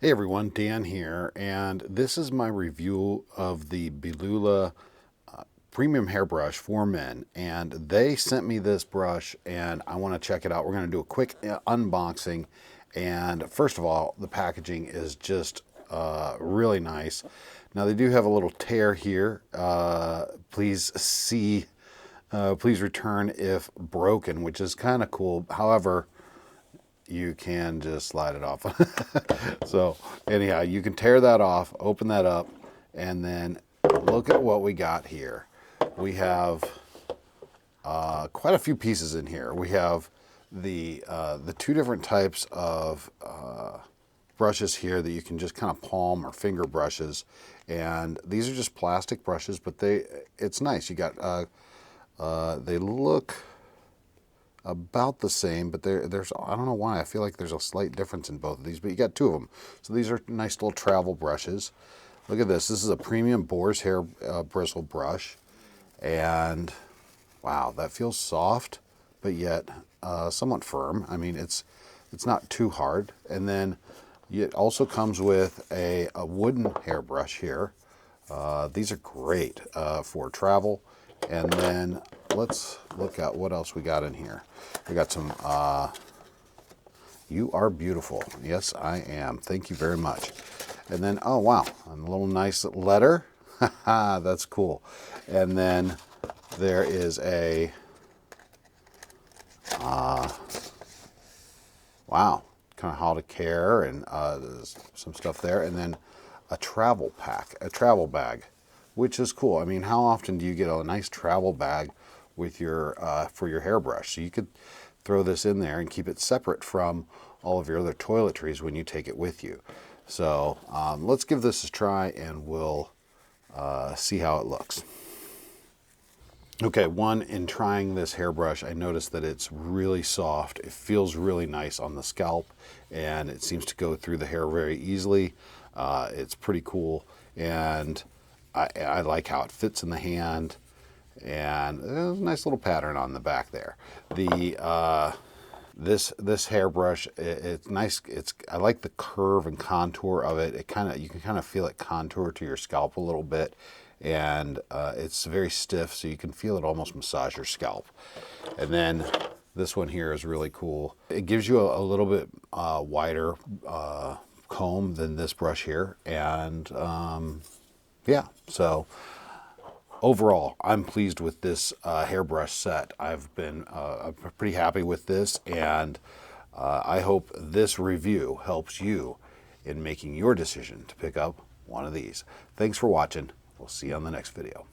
Hey everyone, Dan here, and this is my review of the Belula Premium Hairbrush for Men. And they sent me this brush, and I want to check it out. We're going to do a quick unboxing. And first of all, the packaging is just really nice. Now they do have a little tear here. Please return if broken, which is kind of cool. However, you can just slide it off. So anyhow, you can tear that off, open that up, and then look at what we got here. We have quite a few pieces in here. We have the two different types of brushes here that you can just kind of palm or finger brushes, and these are just plastic brushes, but it's nice. You got they look about the same, but there's I don't know why, I feel like there's a slight difference in both of these, but you got two of them. So these are nice little travel brushes. Look at this. This is a premium boar's hair bristle brush, and wow, that feels soft, but yet somewhat firm. I mean, it's not too hard. And then it also comes with a wooden hairbrush here. These are great for travel. And then let's look at what else we got in here. We got some, you are beautiful. Yes, I am. Thank you very much. And then, oh wow, a little nice letter. Haha, that's cool. And then there is a, wow, kind of how to care, and there's some stuff there. And then a travel pack, a travel bag, which is cool. I mean, how often do you get a nice travel bag with your for your hairbrush? So you could throw this in there and keep it separate from all of your other toiletries when you take it with you. So let's give this a try, and we'll see how it looks. Okay, in trying this hairbrush, I noticed that it's really soft. It feels really nice on the scalp, and it seems to go through the hair very easily. It's pretty cool, and I like how it fits in the hand, and there's a nice little pattern on the back there. This hairbrush, it's nice. I like the curve and contour of it. You can kind of feel it contour to your scalp a little bit, and it's very stiff, so you can feel it almost massage your scalp. And then this one here is really cool. It gives you a little bit wider comb than this brush here, and yeah, so overall, I'm pleased with this hairbrush set. I've been pretty happy with this, and I hope this review helps you in making your decision to pick up one of these. Thanks for watching. We'll see you on the next video.